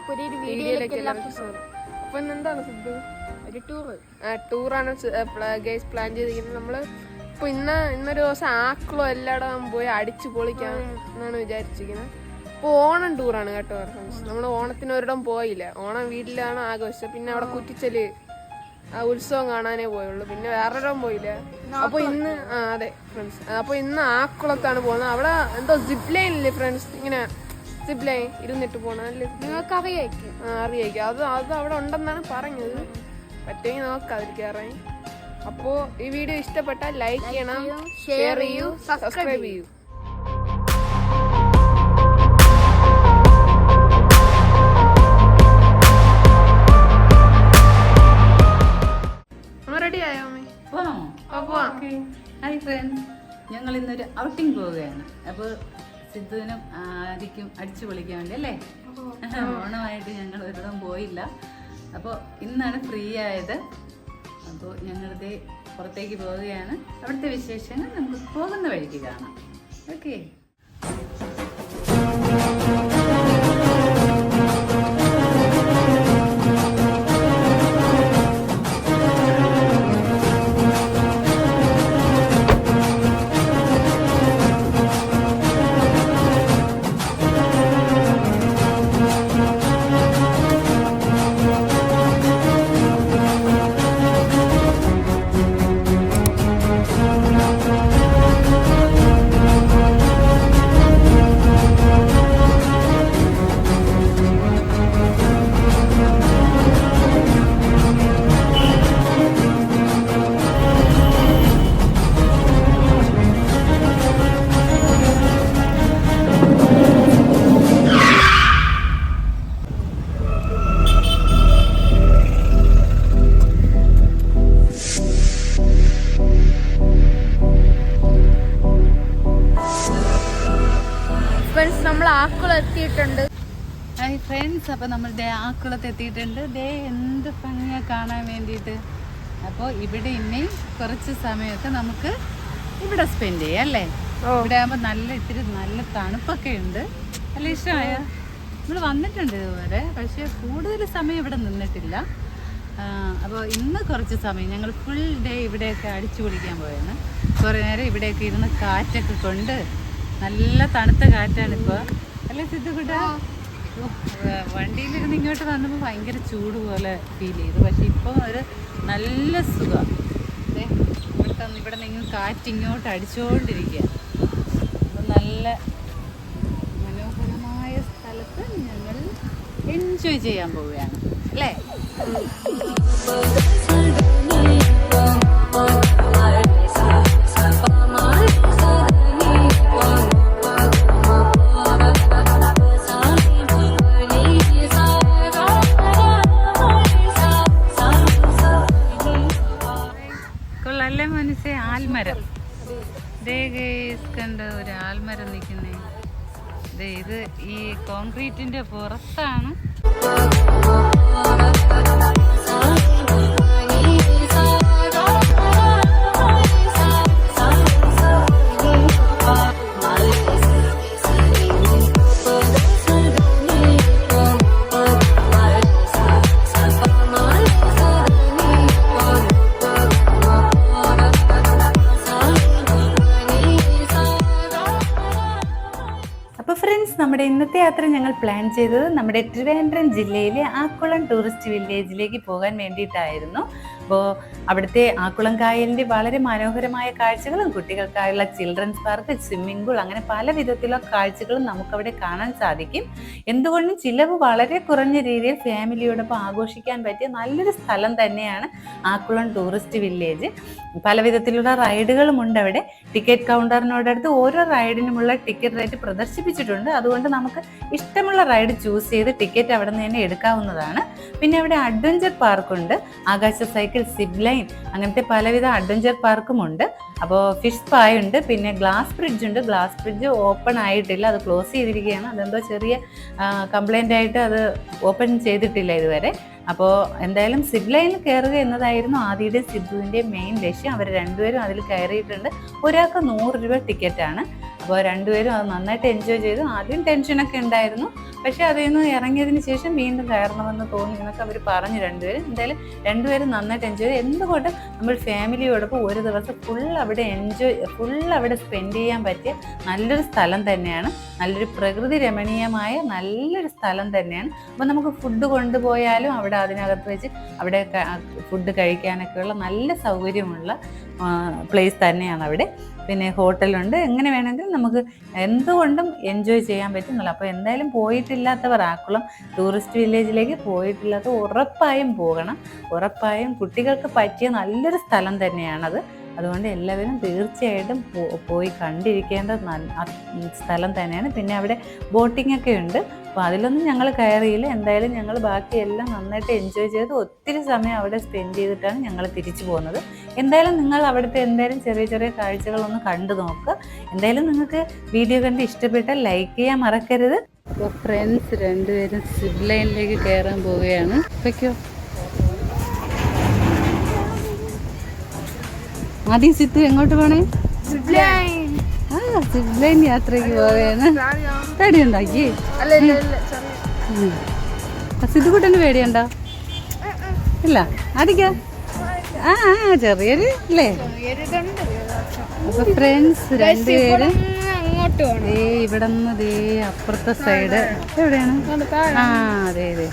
പുതിയൊരു വീഡിയോയിലേക്ക് എല്ലാവർക്കും സ്വാഗതം. അപ്പൊ എന്താണ് സിദ്ധു ഒരു ടൂറാണ് ഗൈസ് പ്ലാൻ ചെയ്തിരിക്കുന്നത്. നമ്മള് ഇപ്പൊ ഇന്നൊരു ദിവസം ആക്കളോ എല്ലായിടം പോയി അടിച്ചു പൊളിക്കാം എന്നാണ് വിചാരിച്ചിരിക്കുന്നത്. ഇപ്പൊ ഓണം ടൂറാണ് കേട്ടോ ഫ്രണ്ട്സ്. നമ്മള് ഓണത്തിന് ഒരിടം പോയില്ല. ഓണം വീട്ടിലാണ് ആഘോഷിച്ചത്. പിന്നെ അവിടെ കുറ്റിച്ചല് ഉത്സവം കാണാനേ പോയുള്ളൂ. പിന്നെ വേറൊരിടം പോയില്ല. അപ്പൊ ഇന്ന് അതെ ഫ്രണ്ട്സ്, അപ്പൊ ഇന്ന് ആക്കുളത്താണ് പോകുന്നത്. അവിടെ എന്തോ സിപ്പ് ലൈൻ ഇല്ലേ ഫ്രണ്ട്സ്, ഇങ്ങനെ സിപ്പ് ലൈൻ ഇരുന്നിട്ട് പോണല്ലേ, നിങ്ങൾക്ക് അറിയായിരിക്കും. അറിയായിരിക്കും. അത് അവിടെ ഉണ്ടെന്നാണ് പറഞ്ഞത്. പറ്റുമെങ്കിൽ നോക്കാം അതിൽ കയറാൻ. അപ്പോൾ ഈ വീഡിയോ ഇഷ്ടപ്പെട്ടാൽ ലൈക്ക് ചെയ്യണം, ഷെയർ ചെയ്യൂ, സബ്സ്ക്രൈബ് ചെയ്യൂ. റെഡി ആയോ ഹായ് ഫ്രണ്ട്സ്, ഞങ്ങൾ ഇന്നൊരു ഔട്ടിങ് പോവുകയാണ്. അപ്പോൾ സിദ്ധുവിനും ആദിക്കും അടിച്ചു പൊളിക്കാൻ വേണ്ടി അല്ലേ, ഓണമായിട്ട് ഞങ്ങൾ ഒരിടം പോയില്ല. അപ്പോൾ ഇന്നാണ് ഫ്രീ ആയത്. അപ്പോൾ ഞങ്ങളിത് പുറത്തേക്ക് പോവുകയാണ്. അവിടുത്തെ വിശേഷങ്ങൾ നമുക്ക് പോകുന്ന വഴിക്ക് കാണാം. ഓക്കെ. നമ്മൾ ആക്കുളം എത്തിയിട്ടുണ്ട്. ഹായ് ഫ്രണ്ട്സ്, അപ്പോൾ നമ്മൾ ആക്കുളത്ത് എത്തിയിട്ടുണ്ട്. എന്ത് ഭംഗിയാ കാണാൻ വേണ്ടിയിട്ട്. അപ്പോൾ ഇവിടെ ഇനി കുറച്ച് സമയമൊക്കെ നമുക്ക് ഇവിടെ സ്പെൻഡ് ചെയ്യാം അല്ലേ. ഇവിടെ ആകുമ്പോൾ ഇത്തിരി നല്ല തണുപ്പൊക്കെ ഉണ്ട്. നല്ല ഇഷ്ടമായ നമ്മൾ വന്നിട്ടുണ്ട് ഇതുവരെ, പക്ഷേ കൂടുതൽ സമയം ഇവിടെ നിന്നിട്ടില്ല. അപ്പോൾ ഇന്ന് കുറച്ച് സമയം ഞങ്ങൾ ഫുൾ ഡേ ഇവിടെയൊക്കെ അടിച്ചു പൊളിക്കാൻ പോയാണ്. കുറേ നേരം ഇവിടെയൊക്കെ ഇരുന്ന് കാറ്റൊക്കെ കൊണ്ട്, നല്ല തണുത്ത കാറ്റാണിപ്പോൾ അല്ലേ സിദ്ധുകുട്ട. വണ്ടിയിലിരുന്ന് ഇങ്ങോട്ട് വന്നപ്പോൾ ഭയങ്കര ചൂട് പോലെ ഫീൽ ചെയ്തു. പക്ഷെ ഇപ്പോൾ ഒരു നല്ല സുഖം. ഇവിടെ നിങ്ങൾ കാറ്റ് ഇങ്ങോട്ട് അടിച്ചുകൊണ്ടിരിക്കുക. അപ്പം നല്ല മനോഹരമായ സ്ഥലത്ത് ഞങ്ങൾ എൻജോയ് ചെയ്യാൻ പോവുകയാണ് അല്ലേ. കൊള്ളല്ലേ മനസ്സേ, ആൽമരം. കണ്ട ഒരു ആൽമരം നിൽക്കുന്നേ. ഇത് ഈ കോൺക്രീറ്റിന്റെ പുറത്താണ്. നമ്മുടെ ഇന്നത്തെ യാത്ര ഞങ്ങൾ പ്ലാൻ ചെയ്തത് നമ്മുടെ ട്രിവാൻഡ്രം ജില്ലയിലെ ആക്കുളം ടൂറിസ്റ്റ് വില്ലേജിലേക്ക് പോകാൻ വേണ്ടിയിട്ടായിരുന്നു. അപ്പോൾ അവിടുത്തെ ആക്കുളം കായലിൻ്റെ വളരെ മനോഹരമായ കാഴ്ചകളും കുട്ടികൾക്കായുള്ള ചിൽഡ്രൻസ് പാർക്ക്, സ്വിമ്മിംഗ് പൂൾ, അങ്ങനെ പല വിധത്തിലുള്ള കാഴ്ചകളും നമുക്കവിടെ കാണാൻ സാധിക്കും. എന്തുകൊണ്ടും ചിലവ് വളരെ കുറഞ്ഞ രീതിയിൽ ഫാമിലിയോടൊപ്പം ആഘോഷിക്കാൻ പറ്റിയ നല്ലൊരു സ്ഥലം തന്നെയാണ് ആക്കുളം ടൂറിസ്റ്റ് വില്ലേജ്. പല വിധത്തിലുള്ള റൈഡുകളും ഉണ്ട് അവിടെ. ടിക്കറ്റ് കൗണ്ടറിനോടടുത്ത് ഓരോ റൈഡിനുമുള്ള ടിക്കറ്റ് റേറ്റ് പ്രദർശിപ്പിച്ചിട്ടുണ്ട്. അതുകൊണ്ട് നമുക്ക് ഇഷ്ടമുള്ള റൈഡ് ചൂസ് ചെയ്ത് ടിക്കറ്റ് അവിടെ നിന്ന് തന്നെ എടുക്കാവുന്നതാണ്. പിന്നെ അവിടെ അഡ്വഞ്ചർ പാർക്കുണ്ട്, ആകാശ സൈക്കിൾ, സിപ്പ് ലൈൻ, അങ്ങനത്തെ പലവിധ അഡ്വഞ്ചർ പാർക്കും ഉണ്ട്. അപ്പോൾ ഫിഷ് സ്പായ് ഉണ്ട്, പിന്നെ ഗ്ലാസ് ബ്രിഡ്ജ് ഉണ്ട്. ഗ്ലാസ് ബ്രിഡ്ജ് ഓപ്പൺ ആയിട്ടില്ല, അത് ക്ലോസ് ചെയ്തിരിക്കുകയാണ്. അതെന്തോ ചെറിയ കംപ്ലൈൻ്റ് ആയിട്ട് അത് ഓപ്പൺ ചെയ്തിട്ടില്ല ഇതുവരെ. അപ്പോൾ എന്തായാലും സിപ്പ് ലൈനിൽ കയറുക എന്നതായിരുന്നു ആദിയുടെയും സിദ്ധുവിൻ്റെയും മെയിൻ ലക്ഷ്യം. അവർ രണ്ടുപേരും അതിൽ കയറിയിട്ടുണ്ട്. ഒരാൾക്ക് 100 രൂപ ടിക്കറ്റാണ്. അപ്പോൾ രണ്ടുപേരും അത് നന്നായിട്ട് എൻജോയ് ചെയ്തു. ആദ്യം ടെൻഷനൊക്കെ ഉണ്ടായിരുന്നു, പക്ഷേ അതിൽ നിന്ന് ഇറങ്ങിയതിന് ശേഷം വീണ്ടും കയറണമെന്ന് തോന്നി എന്നൊക്കെ അവർ പറഞ്ഞു രണ്ടുപേരും. എന്തായാലും രണ്ടുപേരും നന്നായിട്ട് എൻജോയ് ചെയ്തു. എന്തുകൊണ്ടും നമ്മൾ ഫാമിലിയോടൊപ്പം ഒരു ദിവസം ഫുൾ അവിടെ സ്പെൻഡ് ചെയ്യാൻ പറ്റിയ നല്ലൊരു സ്ഥലം തന്നെയാണ്. നല്ലൊരു പ്രകൃതി രമണീയമായ നല്ലൊരു സ്ഥലം തന്നെയാണ്. അപ്പോൾ നമുക്ക് ഫുഡ് കൊണ്ടുപോയാലും അവിടെ അതിനകത്ത് വെച്ച് അവിടെ ഫുഡ് കഴിക്കാനൊക്കെയുള്ള നല്ല സൗകര്യമുള്ള പ്ലേസ് തന്നെയാണ് അവിടെ. പിന്നെ ഹോട്ടലുണ്ട്. എങ്ങനെ വേണമെങ്കിലും നമുക്ക് എന്തുകൊണ്ടും എൻജോയ് ചെയ്യാൻ പറ്റുന്നില്ല. അപ്പോൾ എന്തായാലും പോയിട്ടില്ലാത്തവർ, ആക്കുളം ടൂറിസ്റ്റ് വില്ലേജിലേക്ക് പോയിട്ടില്ലാത്തവർ ഉറപ്പായും പോകണം. ഉറപ്പായും കുട്ടികൾക്ക് പറ്റിയ നല്ലൊരു സ്ഥലം തന്നെയാണത്. അതുകൊണ്ട് എല്ലാവരും തീർച്ചയായിട്ടും പോയി കണ്ടിരിക്കേണ്ട സ്ഥലം തന്നെയാണ്. പിന്നെ അവിടെ ബോട്ടിംഗ് ഒക്കെ ഉണ്ട്. അപ്പോൾ അതിലൊന്നും ഞങ്ങൾ കയറിയില്ല. എന്തായാലും ഞങ്ങൾ ബാക്കിയെല്ലാം നന്നായിട്ട് എൻജോയ് ചെയ്ത് ഒത്തിരി സമയം അവിടെ സ്പെൻഡ് ചെയ്തിട്ടാണ് ഞങ്ങൾ തിരിച്ചു പോകുന്നത്. എന്തായാലും നിങ്ങൾ അവിടുത്തെ എന്തായാലും ചെറിയ ചെറിയ കാഴ്ചകളൊന്ന് കണ്ടു നോക്കുക. എന്തായാലും നിങ്ങൾക്ക് വീഡിയോ കണ്ട് ഇഷ്ടപ്പെട്ടാൽ ലൈക്ക് ചെയ്യാൻ മറക്കരുത്. അപ്പോൾ ഫ്രണ്ട്സ് രണ്ടുപേരും സിപ്പ് ലൈനിലേക്ക് കയറാൻ പോവുകയാണ്. ഓക്കെയോ? ആദ്യം സിത്തു എങ്ങോട്ട് പോണേ? സിപ്പ് ലൈൻ യാത്രയ്ക്ക് പോവുകയാണ്. പേടിയുണ്ടാക്കി? സിദ്ധുക്കുട്ടന് പേടിയുണ്ടോ? ഇല്ല. ആദിക്ക? ചെറിയൊരു അല്ലേ? അപ്പൊ ഫ്രണ്ട്സ് രണ്ടുപേരും ഇവിടെ നിന്ന് അപ്പുറത്തെ സൈഡ് എവിടെയാണ്? അതെ അതെ.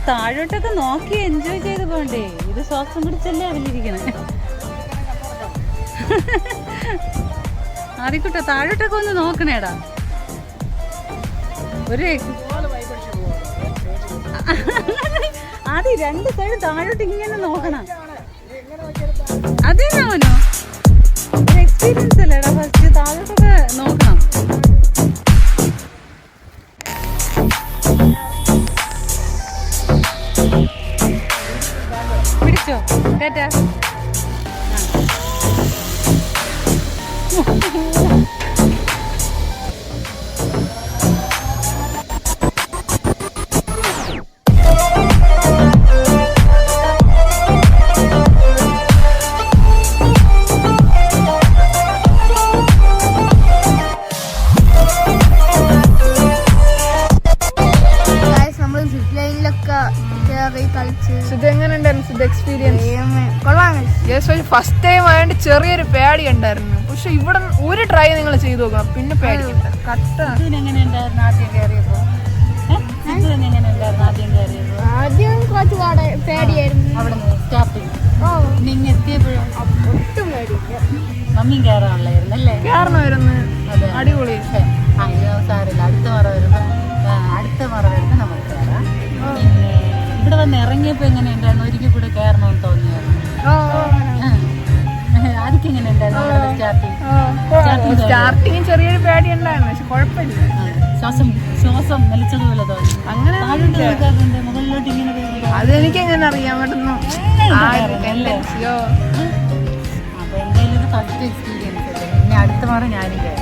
താഴോട്ടൊക്കെ നോക്കി എൻജോയ് ചെയ്ത് പോണ്ടേ? ഇത് ശ്വാസം പിടിച്ചല്ലേ അവലിരിക്കണേ. ആദ്യക്കുട്ട താഴോട്ടൊക്കെ ഒന്ന് നോക്കണേടാ. ഒരു ആദ്യം രണ്ട് സൈഡ് താഴോട്ട് ഇങ്ങനെ നോക്കണം. അതേനാ മോനോ ഒരു എക്സ്പീരിയൻസ് അല്ലേടാ. ഫസ്റ്റ് താഴോട്ടൊക്കെ നോക്കണം. പിടിച്ചോ കേട്ടാ? ഫസ്റ്റ് ടൈം ആയതുകൊണ്ട് ചെറിയൊരു പേടി ഉണ്ടായിരുന്നു. പക്ഷെ ഇവിടെ ഒരു ട്രൈ നിങ്ങൾ ചെയ്ത് നോക്കണം, പിന്നെ പേടിക്കണ്ട. ആദ്യം കുറച്ച് പേടിയായിരുന്നു. മമ്മി കയറാനുള്ളായിരുന്നല്ലേ? കയറണമായിരുന്നു. അടിപൊളി. സാരില്ല, അടുത്ത മറ വരുമ്പോൾ നമുക്ക് കയറാം. പിന്നെ ഇവിടെ വന്ന് ഇറങ്ങിയപ്പോ എങ്ങനെ ഉണ്ടായിരുന്നു? ഒരിക്കൽ കൂടെ കയറണമെന്ന് തോന്നിയായിരുന്നു. ആദ്യം എങ്ങനെ ഉണ്ടായിരുന്നു? സ്റ്റാർട്ടിങ് ചെറിയൊരു പേടി ഉണ്ടായിരുന്നു, പക്ഷെ കുഴപ്പമില്ല. ശ്വാസം വലിച്ചതുപോലെ തോന്നി. അങ്ങനെ മുകളിലോട്ട് ഇങ്ങനെ അതെനിക്ക് എങ്ങനെ അറിയാൻ പറ്റുന്നു? അപ്പൊ എന്തായാലും ഒരു ഫസ്റ്റ് എക്സ്പീരിയൻസ് അല്ലേ. ഇനി അടുത്ത മാറി ഞാനും കയറി.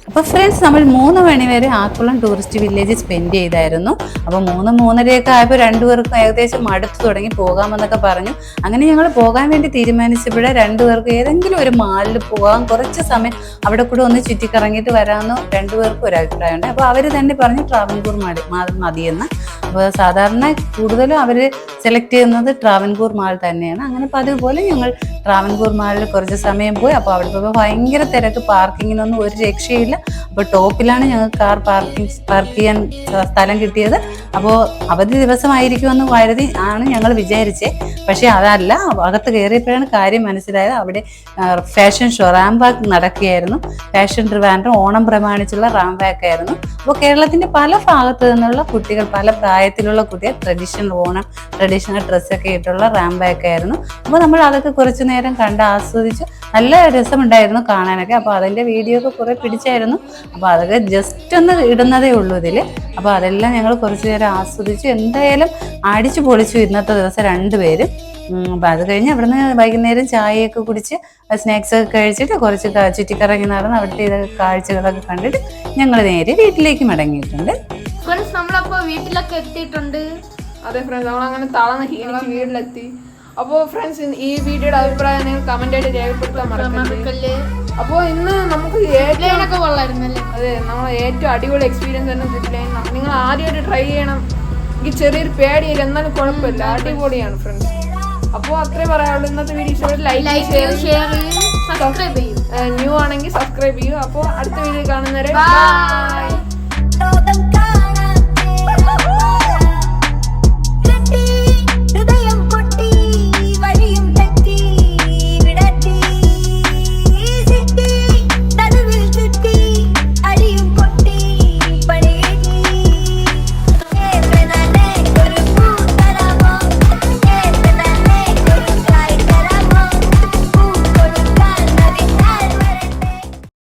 അപ്പോൾ ഫ്രണ്ട്സ് നമ്മൾ 3 മണി വരെ ആക്കുളം ടൂറിസ്റ്റ് വില്ലേജ് സ്പെൻഡ് ചെയ്തായിരുന്നു. അപ്പോൾ 3-3:30 ആയപ്പോൾ രണ്ടുപേർക്കും ഏകദേശം മടുത്തു തുടങ്ങി, പോകാമെന്നൊക്കെ പറഞ്ഞു. അങ്ങനെ ഞങ്ങൾ പോകാൻ വേണ്ടി തീരുമാനിച്ചപ്പോൾ രണ്ടുപേർക്കും ഏതെങ്കിലും ഒരു മാളിൽ പോകാൻ, കുറച്ച് സമയം അവിടെ കൂടെ ഒന്ന് ചുറ്റിക്കറങ്ങിയിട്ട് വരാമെന്ന് രണ്ടുപേർക്കും ഒരു അഭിപ്രായമുണ്ട്. അപ്പോൾ അവർ തന്നെ പറഞ്ഞു ട്രാവൻകൂർ മതിയെന്ന്. അപ്പോൾ സാധാരണ കൂടുതലും അവർ സെലക്ട് ചെയ്യുന്നത് ട്രാവൻകൂർ മാൾ തന്നെയാണ്. അങ്ങനെ പതിവ് പോലെ ഞങ്ങൾ ട്രാവൻകൂർ മാളിൽ കുറച്ച് സമയം പോയി. അപ്പോൾ അവിടെ പോയപ്പോൾ ഭയങ്കര തിരക്ക്, പാർക്കിങ്ങിനൊന്നും ഒരു രക്ഷയില്ല. അപ്പോൾ ടോപ്പിലാണ് ഞങ്ങൾക്ക് കാർ പാർക്ക് ചെയ്യാൻ സ്ഥലം കിട്ടിയത്. അപ്പോൾ അവധി ദിവസമായിരിക്കുമെന്ന് കരുതി ആണ് ഞങ്ങൾ വിചാരിച്ചേ. പക്ഷേ അതല്ല, അകത്ത് കയറിയപ്പോഴാണ് കാര്യം മനസ്സിലായത്. അവിടെ ഫാഷൻ ഷോ റാം വാക്ക് നടക്കുകയായിരുന്നു. ഫാഷൻ ട്രിവാൻഡ്രം ഓണം പ്രമാണിച്ചുള്ള റാം വാക്ക് ആയിരുന്നു. അപ്പോൾ കേരളത്തിന്റെ പല ഭാഗത്തു നിന്നുള്ള കുട്ടികൾ, പല പ്രായത്തിലുള്ള കുട്ടികൾ ട്രഡീഷണൽ ഡ്രസ്സൊക്കെ ഇട്ടുള്ള റാം വാക്ക് ആയിരുന്നു. അപ്പോൾ നമ്മൾ അതൊക്കെ കുറച്ചു നേരം കണ്ട് ആസ്വദിച്ചു. നല്ല രസമുണ്ടായിരുന്നു കാണാനൊക്കെ. അപ്പോൾ അതിൻ്റെ വീഡിയോ ഒക്കെ കുറേ പിടിച്ചായിരുന്നു. അപ്പോൾ അതൊക്കെ ജസ്റ്റ് ഒന്ന് ഇടുന്നതേ ഉള്ളൂ ഇതിൽ. അപ്പോൾ അതെല്ലാം ഞങ്ങൾ കുറച്ചു നേരം ആസ്വദിച്ചു. എന്തായാലും അടിച്ചു പൊളിച്ചു ഇന്നത്തെ ദിവസം രണ്ടുപേരും. അപ്പം അത് കഴിഞ്ഞ് അവിടുന്ന് വൈകുന്നേരം ചായയൊക്കെ കുടിച്ച് സ്നാക്സ് ഒക്കെ കഴിച്ചിട്ട് കുറച്ച് ചുറ്റിക്കറങ്ങി നടന്ന് അവിടുത്തെ ഇതൊക്കെ കാഴ്ചകളൊക്കെ കണ്ടിട്ട് ഞങ്ങൾ നേരെ വീട്ടിലേക്ക് മടങ്ങിയിട്ടുണ്ട്. ഫ്രണ്ട്സ് നമ്മളപ്പോ വീട്ടിലൊക്കെ എത്തിയിട്ടുണ്ട്. അതെ ഫ്രണ്ട്സ്, നമ്മളങ്ങനെ തളർന്ന് ക്ഷീണിച്ച് വീട്ടിലെത്തി. അപ്പോൾ ഫ്രണ്ട്സ്, ഈ വീഡിയോയുടെ അഭിപ്രായം നിങ്ങൾ കമന്റ് ആയിട്ട് രേഖപ്പെടുത്താൻ മറക്കല്ലേ. അപ്പോൾ ഇന്ന് നമുക്ക് ഒക്കെ കൊള്ളായിരുന്നല്ലേ. അതെ, നമ്മൾ ഏറ്റവും അടിപൊളി എക്സ്പീരിയൻസ് തന്നെ സിപ്ലൈൻ. നിങ്ങൾ ആദ്യമായിട്ട് ട്രൈ ചെയ്യണം. എനിക്ക് ചെറിയൊരു പേടിയില്ല, എന്നാലും കുഴപ്പമില്ല, അടിപൊളിയാണ് ഫ്രണ്ട്സ്. അപ്പോൾ അത്രേ പറയാനുള്ളൂ. ഇന്നത്തെ വീഡിയോ ഇഷ്ടപ്പെട്ട് ലൈക്ക് ഷെയർ സബ്സ്ക്രൈബ് ചെയ്യും. ന്യൂ ആണെങ്കിൽ സബ്സ്ക്രൈബ് ചെയ്യൂ. അപ്പോൾ അടുത്ത വീഡിയോ കാണുന്നവരെ ബൈ.